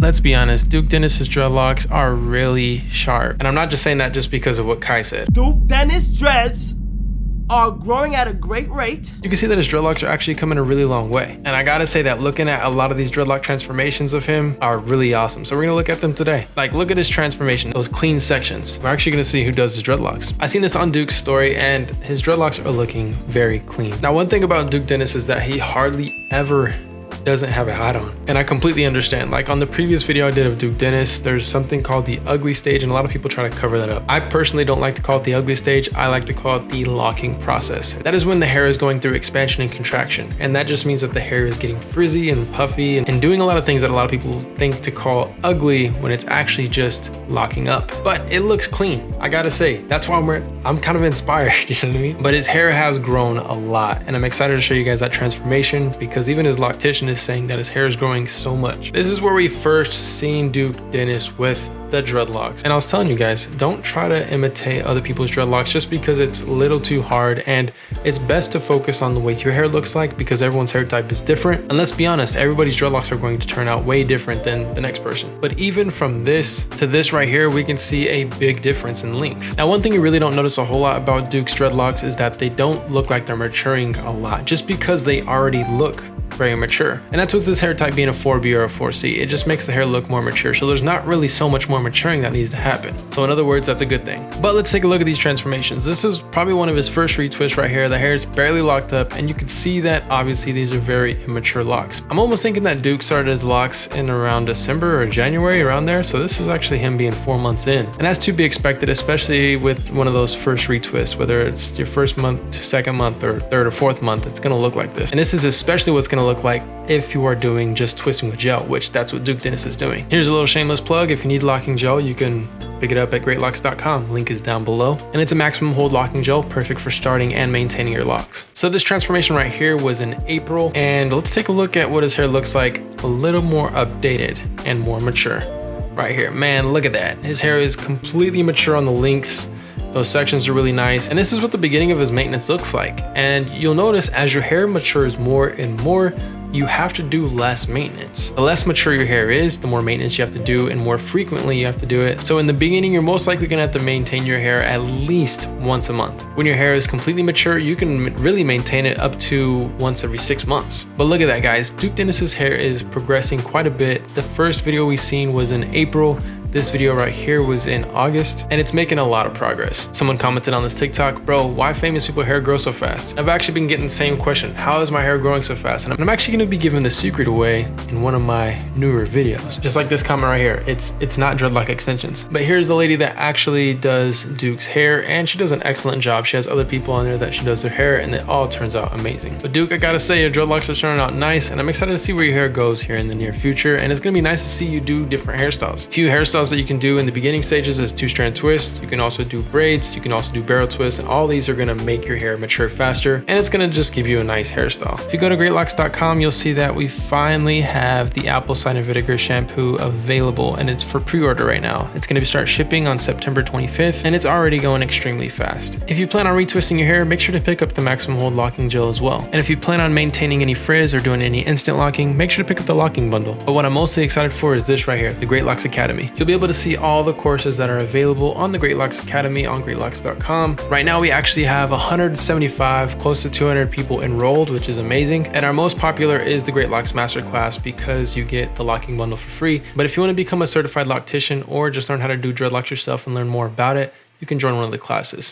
Let's be honest, Duke Dennis's dreadlocks are really sharp. And I'm not just saying that just because of what Kai said. Duke Dennis dreads are growing at a great rate. You can see that his dreadlocks are actually coming a really long way. And I gotta say that looking at a lot of these dreadlock transformations of him are really awesome. So we're gonna look at them today. Like, look at his transformation, those clean sections. We're actually gonna see who does his dreadlocks. I seen this on Duke's story and his dreadlocks are looking very clean. Now, one thing about Duke Dennis is that he hardly ever doesn't have a hat on, and I completely understand. Like on the previous video I did of Duke Dennis, there's something called the ugly stage, and a lot of people try to cover that up. I personally don't like to call it the ugly stage. I like to call it the locking process. That is when the hair is going through expansion and contraction, and that just means that the hair is getting frizzy and puffy and doing a lot of things that a lot of people think to call ugly when it's actually just locking up. But it looks clean, I gotta say. That's why I'm kind of inspired, you know what I mean? But his hair has grown a lot, and I'm excited to show you guys that transformation because even his loctician is saying that his hair is growing so much. This is where we first seen Duke Dennis with the dreadlocks. And I was telling you guys, don't try to imitate other people's dreadlocks just because it's a little too hard, and it's best to focus on the way your hair looks like because everyone's hair type is different. And let's be honest, everybody's dreadlocks are going to turn out way different than the next person. But even from this to this right here, we can see a big difference in length. Now, one thing you really don't notice a whole lot about Duke's dreadlocks is that they don't look like they're maturing a lot just because they already look very mature. And that's with this hair type being a 4B or a 4C. It just makes the hair look more mature. So there's not really so much more maturing that needs to happen. So in other words, that's a good thing. But let's take a look at these transformations. This is probably one of his first retwists right here. The hair is barely locked up, and you can see that obviously these are very immature locks. I'm almost thinking that Duke started his locks in around December or January, around there. So this is actually him being 4 months in. And that's to be expected, especially with one of those first retwists, whether it's your first month to second month or third or fourth month, it's gonna look like this. And this is especially what's gonna look like if you are doing just twisting with gel, which that's what Duke Dennis is doing. Here's a little shameless plug. If you need locking gel, you can pick it up at Greatlocs.com. Link is down below. And it's a maximum hold locking gel, perfect for starting and maintaining your locks. So this transformation right here was in April, and let's take a look at what his hair looks like a little more updated and more mature. Right here, man, look at that. His hair is completely mature on the lengths. Those sections are really nice. And this is what the beginning of his maintenance looks like. And you'll notice as your hair matures more and more, you have to do less maintenance. The less mature your hair is, the more maintenance you have to do, and more frequently you have to do it. So in the beginning, you're most likely gonna have to maintain your hair at least once a month. When your hair is completely mature, you can really maintain it up to once every 6 months. But look at that, guys. Duke Dennis's hair is progressing quite a bit. The first video we seen was in April. This video right here was in August, and it's making a lot of progress. Someone commented on this TikTok, bro, why famous people hair grow so fast? I've actually been getting the same question. How is my hair growing so fast? And I'm actually gonna be giving the secret away in one of my newer videos. Just like this comment right here. It's not dreadlock extensions. But here's the lady that actually does Duke's hair, and she does an excellent job. She has other people on there that she does their hair, and it all turns out amazing. But Duke, I gotta say, your dreadlocks are turning out nice, and I'm excited to see where your hair goes here in the near future. And it's gonna be nice to see you do different hairstyles. A few hairstyles that you can do in the beginning stages is 2-strand twist. You can also do braids, you can also do barrel twists, and all these are gonna make your hair mature faster, and it's gonna just give you a nice hairstyle. If you go to Greatlocs.com, you'll see that we finally have the apple cider vinegar shampoo available, and it's for pre-order right now. It's gonna start shipping on September 25th, and it's already going extremely fast. If you plan on retwisting your hair, make sure to pick up the maximum hold locking gel as well. And if you plan on maintaining any frizz or doing any instant locking, make sure to pick up the locking bundle. But what I'm mostly excited for is this right here, the Greatlocs Academy. You'll be able to see all the courses that are available on the Greatlocs Academy on Greatlocs.com. Right now, we actually have 175, close to 200 people enrolled, which is amazing. And our most popular is the Greatlocs Masterclass because you get the locking bundle for free. But if you want to become a certified loctician or just learn how to do dreadlocks yourself and learn more about it, you can join one of the classes.